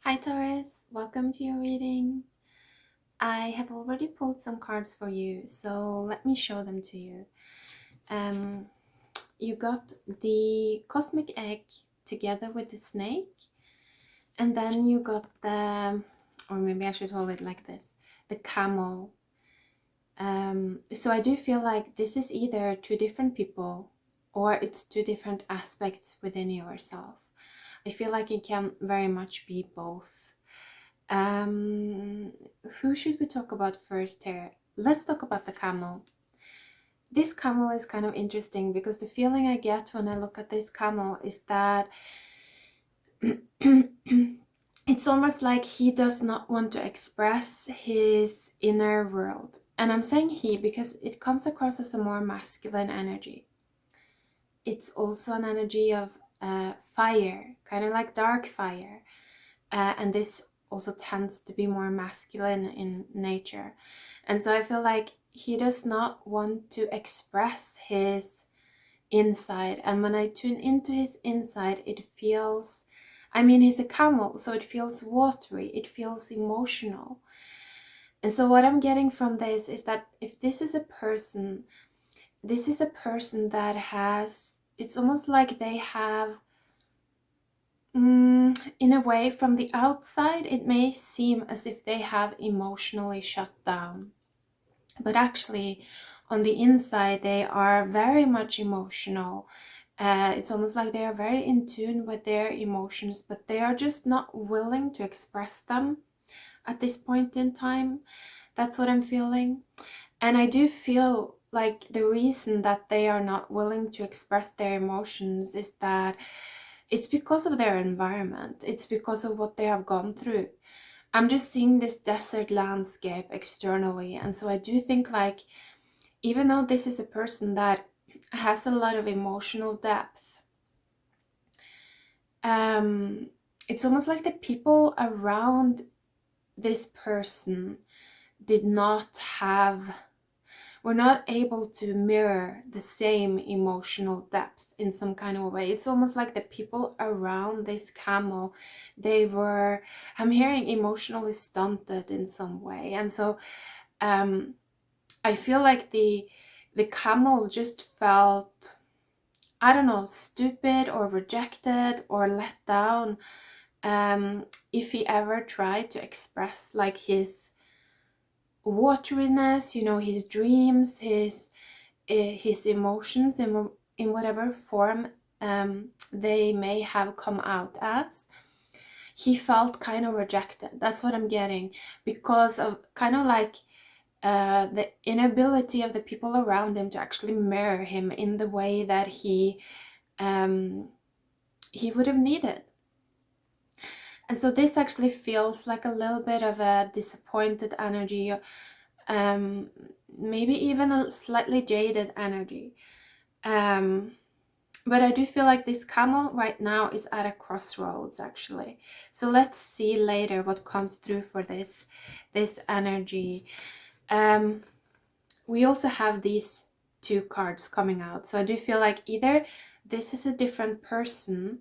Hi Taurus, welcome to your reading. I have already pulled some cards for you, so let me show them to you. You got the cosmic egg together with the snake, and then you got the, or maybe I should hold it like this, the camel. So I do feel like this is either two different people or it's two different aspects within yourself. I feel like it can very much be both. Who should we talk about first here? Let's talk about the camel. This camel is kind of interesting because the feeling I get when I look at this camel is that it's almost like he does not want to express his inner world. And I'm saying he because it comes across as a more masculine energy. It's also an energy of fire, kind of like dark fire. And this also tends to be more masculine in nature. And so I feel like he does not want to express his inside. And when I tune into his inside, it feels, I mean, he's a camel, so it feels watery, it feels emotional. And so what I'm getting from this is that if this is a person that has, it's almost like they have, in a way, from the outside, it may seem as if they have emotionally shut down. But actually, on the inside, they are very much emotional. It's almost like they are very in tune with their emotions, but they are just not willing to express them at this point in time. That's what I'm feeling. And I do feel like the reason that they are not willing to express their emotions is that it's because of their environment. It's because of what they have gone through. I'm just seeing this desert landscape externally. And so I do think, like, even though this is a person that has a lot of emotional depth, it's almost like the people around this person did not have, were not able to mirror the same emotional depth in some kind of way. It's almost like the people around this camel, they were, I'm hearing, emotionally stunted in some way. And so I feel like the camel just felt, I don't know, stupid or rejected or let down if he ever tried to express like his wateriness, you know, his dreams, his emotions in whatever form they may have come out as. He felt kind of rejected. That's what I'm getting, because of kind of like the inability of the people around him to actually mirror him in the way that he would have needed. And so this actually feels like a little bit of a disappointed energy, maybe even a slightly jaded energy. But I do feel like this camel right now is at a crossroads, actually. So let's see later what comes through for this energy. We also have these two cards coming out. So I do feel like either this is a different person,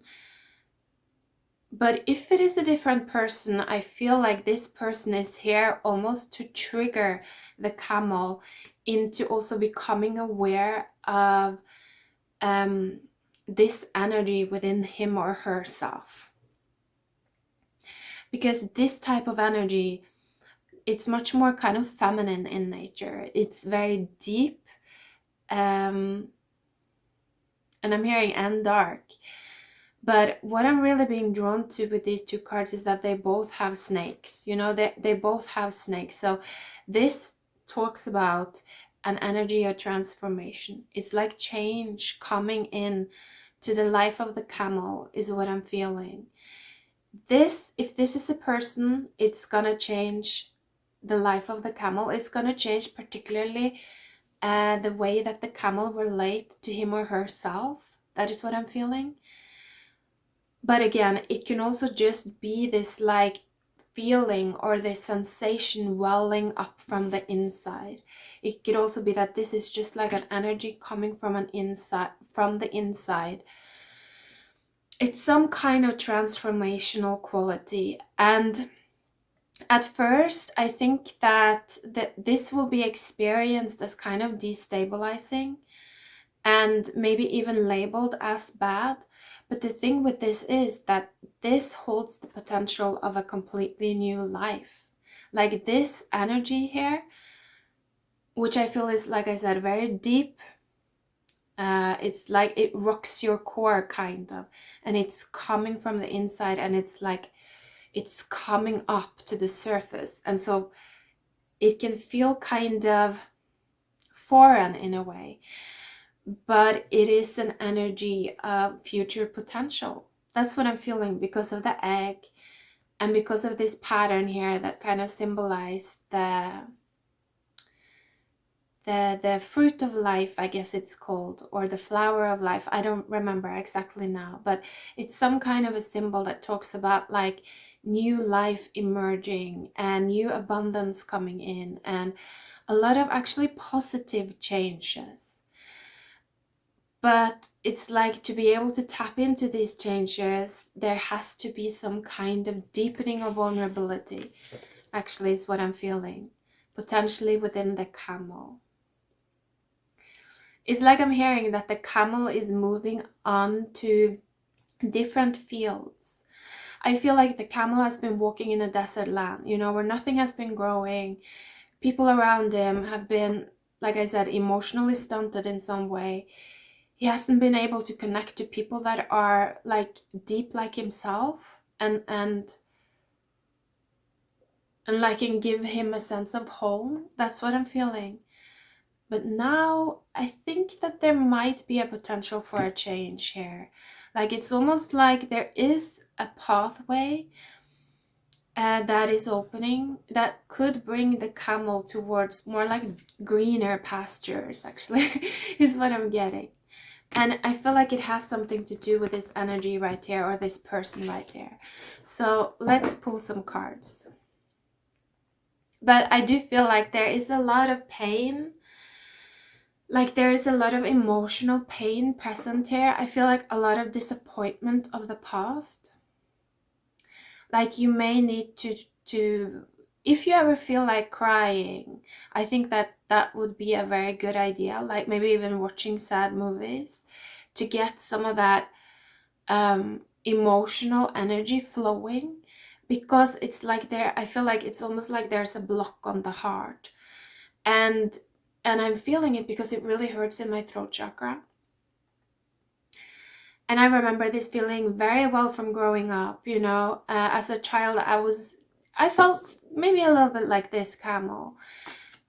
but if it is a different person, I feel like this person is here almost to trigger the camel into also becoming aware of this energy within him or herself. Because this type of energy, it's much more kind of feminine in nature. It's very deep, and I'm hearing and dark. But what I'm really being drawn to with these two cards is that they both have snakes. You know, they both have snakes. So this talks about an energy of transformation. It's like change coming in to the life of the camel is what I'm feeling. This, if this is a person, it's gonna change the life of the camel. It's gonna change particularly the way that the camel relate to him or herself. That is what I'm feeling. But again, it can also just be this like feeling or this sensation welling up from the inside. It could also be that this is just like an energy coming from the inside. it's some kind of transformational quality. And at first, I think that this will be experienced as kind of destabilizing and maybe even labeled as bad. But the thing with this is that this holds the potential of a completely new life. Like this energy here, which I feel is, like I said, very deep. It's like it rocks your core kind of, and it's coming from the inside, and it's like it's coming up to the surface. And so it can feel kind of foreign in a way, but it is an energy of future potential. That's what I'm feeling because of the egg and because of this pattern here that kind of symbolize the fruit of life, I guess it's called, or the flower of life. I don't remember exactly now, but it's some kind of a symbol that talks about like new life emerging and new abundance coming in and a lot of actually positive changes. But it's like to be able to tap into these changes, there has to be some kind of deepening of vulnerability, actually, is what I'm feeling, potentially within the camel. It's like I'm hearing that the camel is moving on to different fields. I feel like the camel has been walking in a desert land, you know, where nothing has been growing. People around him have been, like I said, emotionally stunted in some way. He hasn't been able to connect to people that are like deep like himself and like can give him a sense of home. That's what I'm feeling. But now I think that there might be a potential for a change here. Like it's almost like there is a pathway that is opening that could bring the camel towards more like greener pastures, actually, is what I'm getting. And I feel like it has something to do with this energy right here, or this person right there. So let's pull some cards. But I do feel like there is a lot of pain. Like there is a lot of emotional pain present here. I feel like a lot of disappointment of the past. Like you may need to if you ever feel like crying, I think that that would be a very good idea. Like maybe even watching sad movies to get some of that emotional energy flowing, because it's like there, I feel like it's almost like there's a block on the heart, and I'm feeling it because it really hurts in my throat chakra. And I remember this feeling very well from growing up, you know. As a child, I felt maybe a little bit like this camel,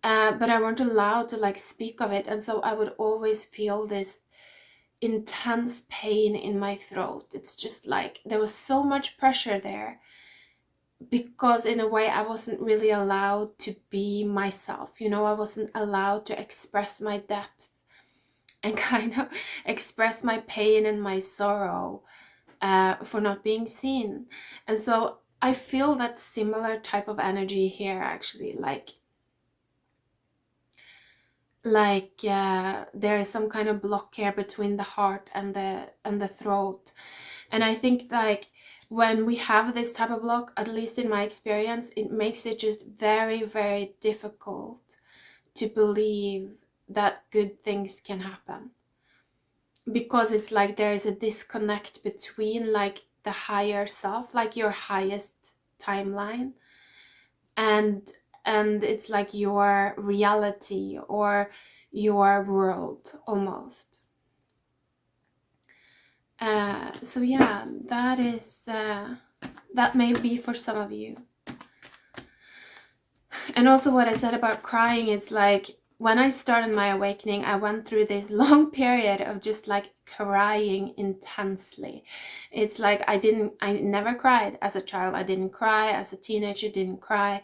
but I weren't allowed to like speak of it. And so I would always feel this intense pain in my throat. It's just like there was so much pressure there because in a way I wasn't really allowed to be myself, you know. I wasn't allowed to express my depth and kind of express my pain and my sorrow for not being seen. And so I feel that similar type of energy here, actually, there is some kind of block here between the heart and the throat. And I think like when we have this type of block, at least in my experience, it makes it just very, very difficult to believe that good things can happen, because it's like there is a disconnect between like the higher self, like your highest timeline, and it's like your reality or your world almost. So yeah, that is that may be for some of you. And also what I said about crying, it's like when I started my awakening, I went through this long period of just like crying intensely. It's like I never cried as a child. I didn't cry as a teenager, didn't cry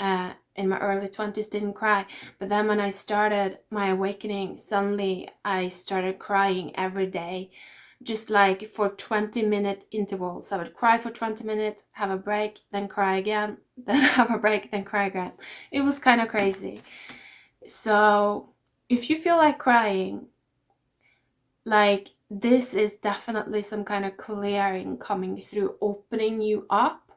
in my early 20s, didn't cry. But then when I started my awakening, suddenly I started crying every day, just like for 20-minute intervals. I would cry for 20 minutes, have a break, then cry again, then have a break, then cry again. It was kind of crazy. So if you feel like crying, like this is definitely some kind of clearing coming through, opening you up,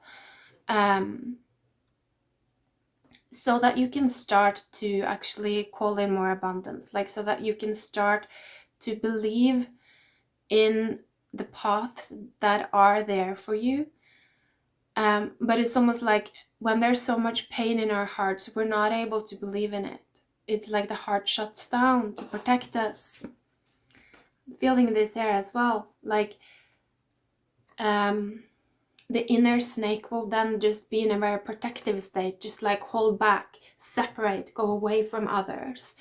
so that you can start to actually call in more abundance, like so that you can start to believe in the paths that are there for you. But it's almost like when there's so much pain in our hearts, we're not able to believe in it. It's like the heart shuts down to protect us. Feeling this here as well, like the inner snake will then just be in a very protective state, just like hold back, separate, go away from others,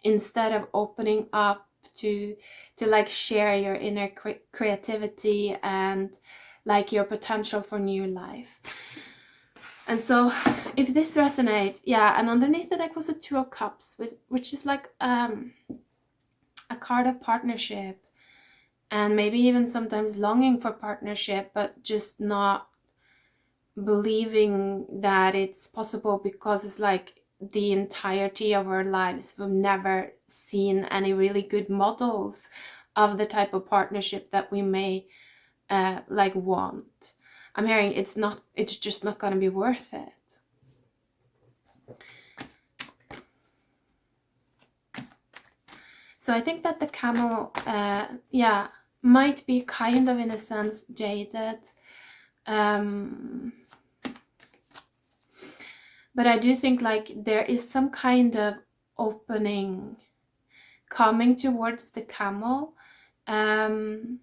instead of opening up to like share your inner creativity and like your potential for new life. And so if this resonates, yeah, and underneath the deck was a Two of Cups, which is like a card of partnership, and maybe even sometimes longing for partnership, but just not believing that it's possible, because it's like the entirety of our lives we've never seen any really good models of the type of partnership that we may like want. I'm hearing it's just not going to be worth it. So I think that the camel, yeah, might be kind of in a sense jaded. But I do think like there is some kind of opening coming towards the camel. And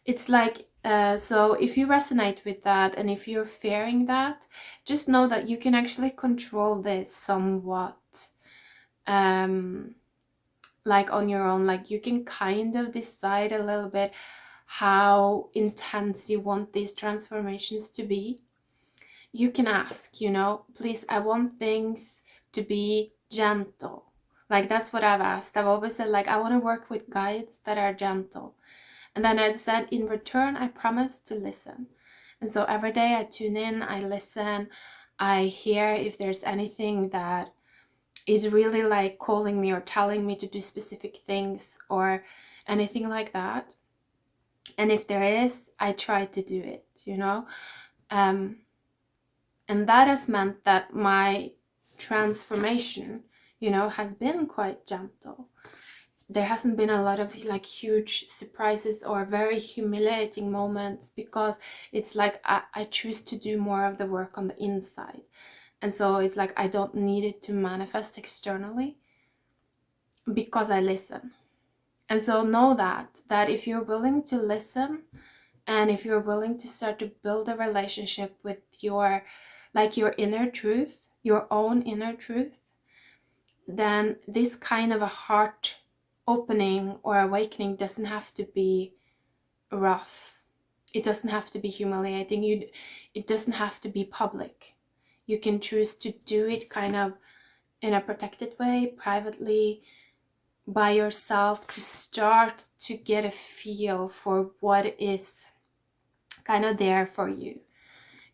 it's like, so if you resonate with that, and if you're fearing that, just know that you can actually control this somewhat, like on your own. Like you can kind of decide a little bit how intense you want these transformations to be. You can ask, you know, please, I want things to be gentle. Like that's what I've asked. I've always said, like, I want to work with guides that are gentle. And then I said, in return, I promise to listen. And so every day I tune in, I listen, I hear if there's anything that is really like calling me or telling me to do specific things or anything like that. And if there is, I try to do it, you know. And that has meant that my transformation, you know, has been quite gentle. There hasn't been a lot of like huge surprises or very humiliating moments, because it's like I choose to do more of the work on the inside. And so it's like I don't need it to manifest externally, because I listen. And so know that if you're willing to listen, and if you're willing to start to build a relationship with your inner truth, your own inner truth, then this kind of a heart opening or awakening doesn't have to be rough. It doesn't have to be humiliating. It doesn't have to be public. You can choose to do it kind of in a protected way, privately, by yourself, to start to get a feel for what is kind of there for you,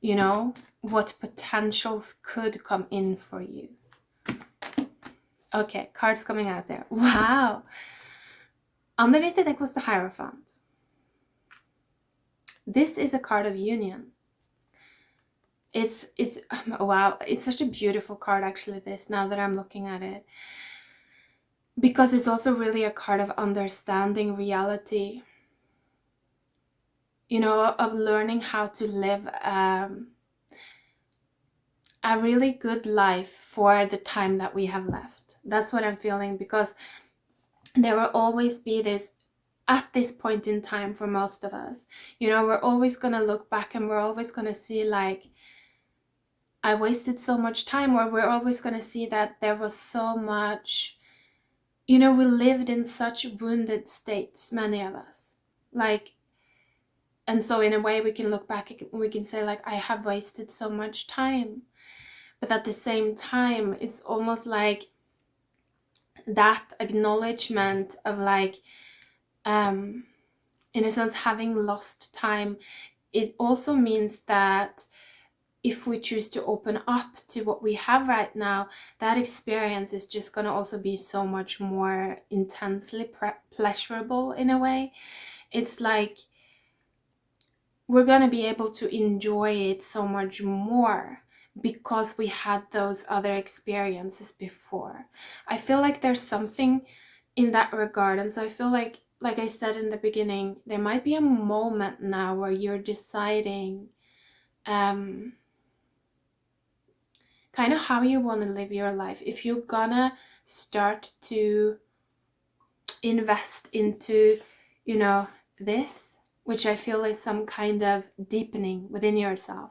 you know, what potentials could come in for you. Okay, cards coming out there. Wow. Underneath the deck was the Hierophant. This is a card of union. It's wow, it's such a beautiful card actually, this, now that I'm looking at it, because it's also really a card of understanding reality, you know, of learning how to live a really good life for the time that we have left. That's what I'm feeling, because there will always be this, at this point in time for most of us, you know, we're always going to look back and we're always going to see like, I wasted so much time, or we're always going to see that there was so much, you know, we lived in such wounded states, many of us, like, and so in a way we can look back and we can say like, I have wasted so much time. But at the same time, it's almost like that acknowledgement of like, in a sense, having lost time, it also means that if we choose to open up to what we have right now, that experience is just going to also be so much more intensely pleasurable in a way. It's like we're going to be able to enjoy it so much more because we had those other experiences before. I feel like there's something in that regard. And so I feel like I said in the beginning, there might be a moment now where you're deciding kind of how you want to live your life. If you're gonna start to invest into, you know, this, which I feel is some kind of deepening within yourself,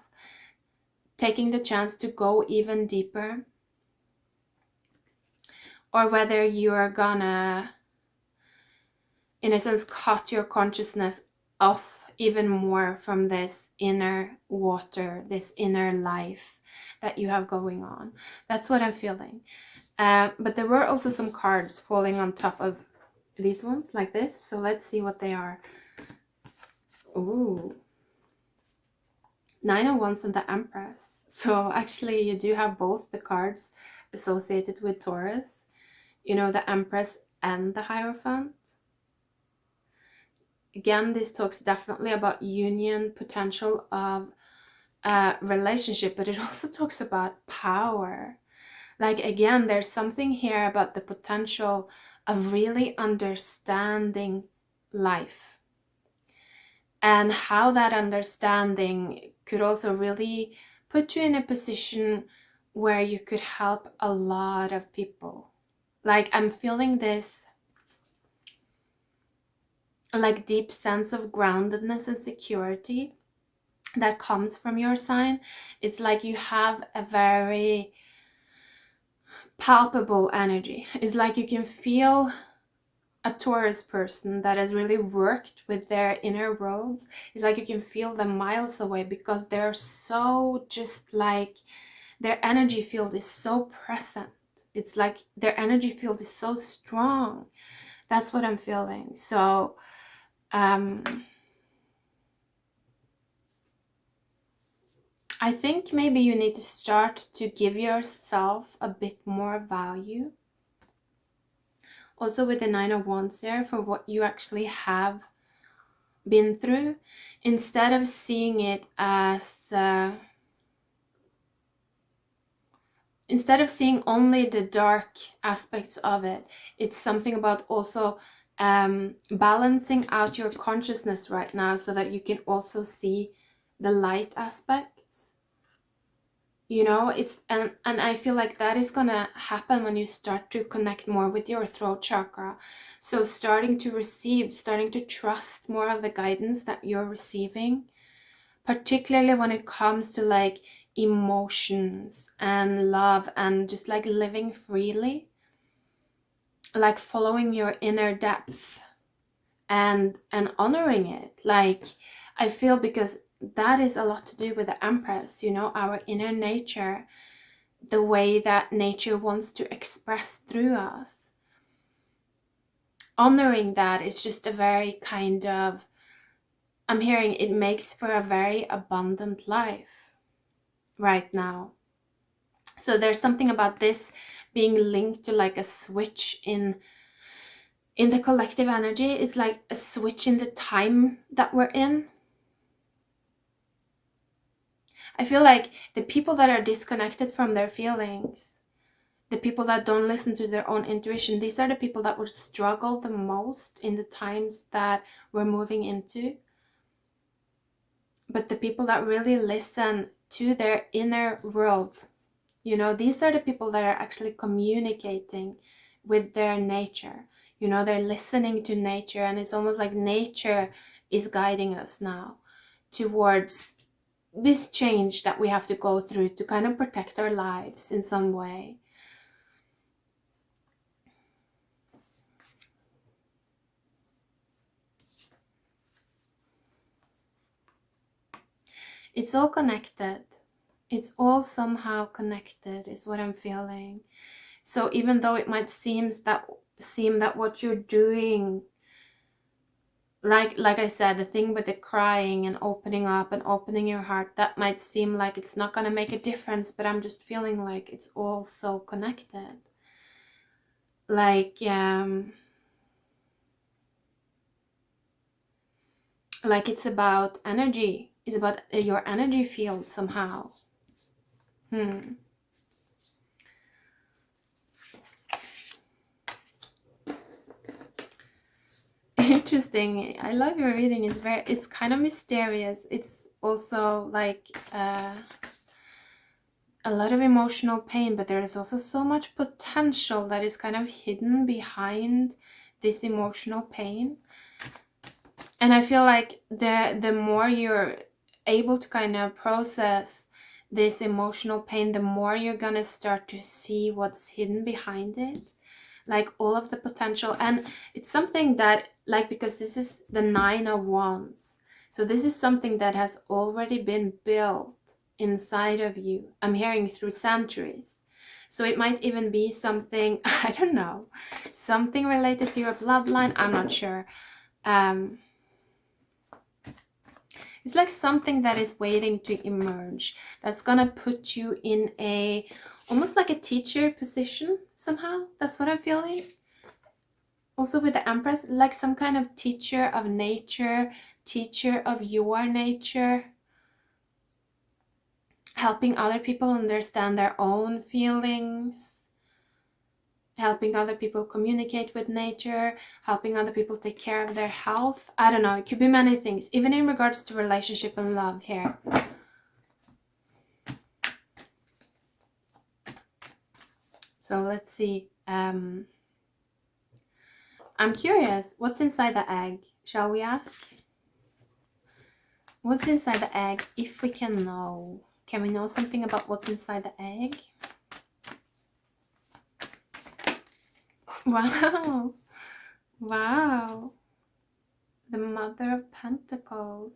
taking the chance to go even deeper, or whether you're gonna, in a sense, cut your consciousness off even more from this inner water, this inner life that you have going on. That's what I'm feeling. But there were also some cards falling on top of these ones like this. So let's see what they are. Ooh. 9 of Wands and the Empress. So actually you do have both the cards associated with Taurus. You know, the Empress and the Hierophant. Again, this talks definitely about union, potential of a relationship, but it also talks about power. Like, again, there's something here about the potential of really understanding life and how that understanding could also really put you in a position where you could help a lot of people. Like, I'm feeling this like deep sense of groundedness and security that comes from your sign. It's like you have a very palpable energy. It's like you can feel a Taurus person that has really worked with their inner worlds. It's like you can feel them miles away because they're so just like, their energy field is so present. It's like their energy field is so strong. That's what I'm feeling. So I think maybe you need to start to give yourself a bit more value. Also with the 9 of Wands there, for what you actually have been through, instead of seeing it as instead of seeing only the dark aspects of it, it's something about also balancing out your consciousness right now so that you can also see the light aspects. You know, it's and I feel like that is gonna happen when you start to connect more with your throat chakra. So starting to receive, starting to trust more of the guidance that you're receiving, particularly when it comes to like emotions and love and just like living freely, like following your inner depth and honoring it. Like, I feel, because that is a lot to do with the Empress, you know, our inner nature, the way that nature wants to express through us. Honoring that is just a very kind of, I'm hearing it makes for a very abundant life right now. So there's something about this being linked to like a switch in the collective energy. It's like a switch in the time that we're in. I feel like the people that are disconnected from their feelings, the people that don't listen to their own intuition, these are the people that would struggle the most in the times that we're moving into. But the people that really listen to their inner world, you know, these are the people that are actually communicating with their nature. You know, they're listening to nature, and it's almost like nature is guiding us now towards this change that we have to go through to kind of protect our lives in some way. It's all connected. It's all somehow connected is what I'm feeling. So even though it might seem that what you're doing like I said, the thing with the crying and opening up and opening your heart, that might seem like it's not going to make a difference, but I'm just feeling like it's all so connected. Like it's about energy. It's about your energy field somehow. Interesting. I love your reading. It's kind of mysterious. It's also like a lot of emotional pain, but there is also so much potential that is kind of hidden behind this emotional pain. And I feel like the more you're able to kind of process this emotional pain, the more you're gonna start to see what's hidden behind it, like all of the potential. And it's something that, like, because this is the 9 of Wands, so this is something that has already been built inside of you. I'm hearing through centuries. So it might even be something, I don't know, something related to your bloodline. I'm not sure. It's like something that is waiting to emerge, that's gonna put you in a almost like a teacher position somehow. That's what I'm feeling. Also with the Empress, like some kind of teacher of nature, teacher of your nature, helping other people understand their own feelings, helping other people communicate with nature, helping other people take care of their health. I don't know, it could be many things, even in regards to relationship and love here. So let's see. I'm curious, what's inside the egg? Shall we ask? What's inside the egg, if we can know? Can we know something about what's inside the egg? Wow. Wow. The Mother of Pentacles.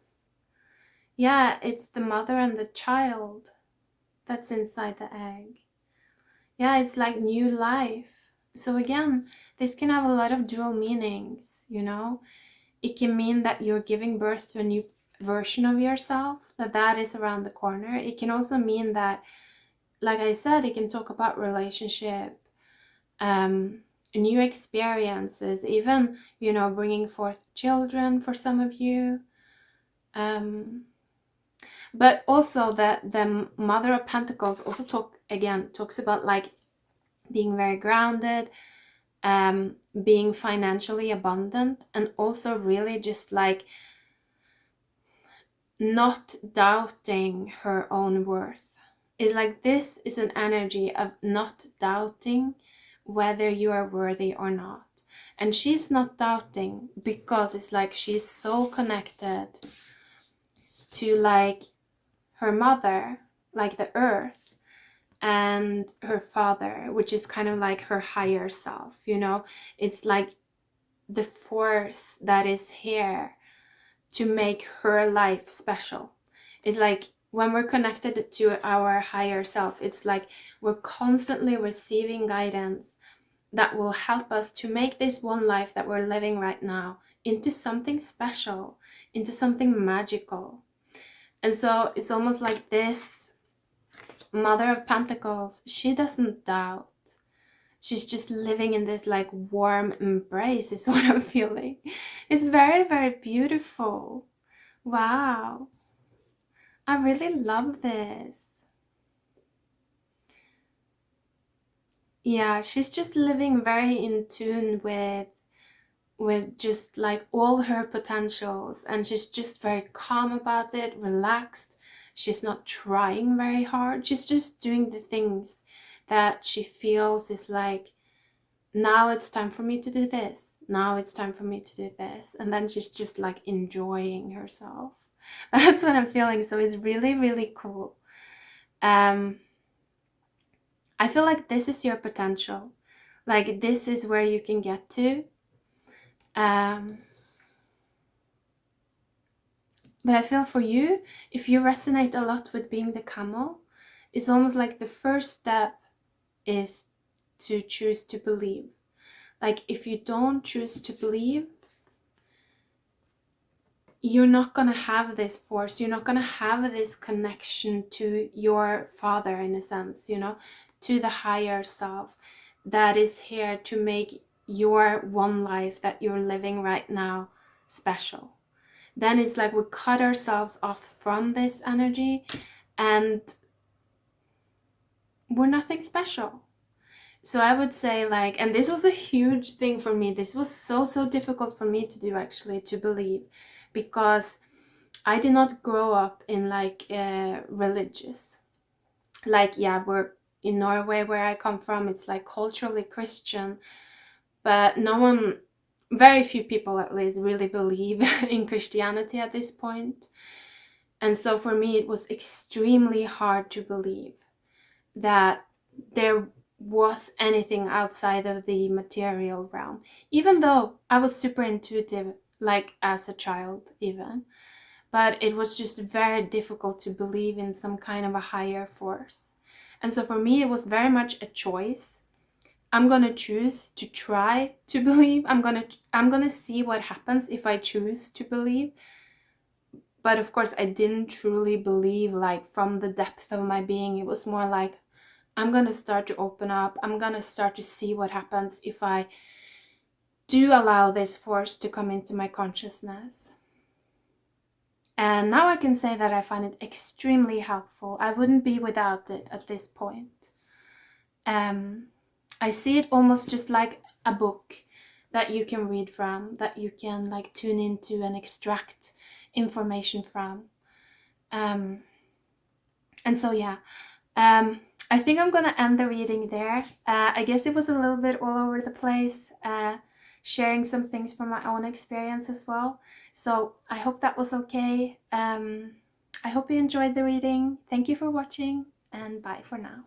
Yeah, it's the mother and the child that's inside the egg. Yeah, it's like new life. So again, this can have a lot of dual meanings, you know? It can mean that you're giving birth to a new version of yourself, that is around the corner. It can also mean that, like I said, it can talk about relationship, new experiences, even, you know, bringing forth children for some of you. But also the Mother of Pentacles also talks about like being very grounded, being financially abundant, and also really just like not doubting her own worth. It's like this is an energy of not doubting whether you are worthy or not. And she's not doubting because it's like she's so connected to like her mother, like the earth, and her father, which is kind of like her higher self, you know? It's like the force that is here to make her life special. It's like when we're connected to our higher self, it's like we're constantly receiving guidance that will help us to make this one life that we're living right now into something special, into something magical. And so it's almost like this Mother of Pentacles, she doesn't doubt. She's just living in this like warm embrace is what I'm feeling. It's very, very beautiful. Wow. I really love this. Yeah, she's just living very in tune with just like all her potentials, and she's just very calm about it, relaxed. She's not trying very hard. She's just doing the things that she feels is like, now it's time for me to do this. Now it's time for me to do this. And then she's just like enjoying herself. That's what I'm feeling. So it's really, really cool. I feel like this is your potential. Like this is where you can get to. But I feel for you, if you resonate a lot with being the camel, it's almost like the first step is to choose to believe. Like if you don't choose to believe, you're not going to have this force, you're not going to have this connection to your father, in a sense, you know, to the higher self that is here to make your one life that you're living right now special. Then it's like we cut ourselves off from this energy and we're nothing special. So I would say, like, and this was a huge thing for me. This was so difficult for me to do, actually, to believe, because I did not grow up in like religious. Like, yeah, we're in Norway where I come from, it's like culturally Christian, but no one, very few people at least, really believe in Christianity at this point. And so for me, it was extremely hard to believe that there was anything outside of the material realm, even though I was super intuitive, like as a child even. But it was just very difficult to believe in some kind of a higher force. And so for me, it was very much a choice. I'm gonna choose to try to believe. I'm gonna see what happens if I choose to believe. But of course, I didn't truly believe, like, from the depth of my being. It was more like, I'm gonna start to open up. I'm gonna start to see what happens if I do allow this force to come into my consciousness. And now I can say that I find it extremely helpful. I wouldn't be without it at this point. I see it almost just like a book that you can read from, that you can like tune into and extract information from. And so, yeah, I think I'm gonna end the reading there. I guess it was a little bit all over the place, sharing some things from my own experience as well. So I hope that was okay. I hope you enjoyed the reading. Thank you for watching, and bye for now.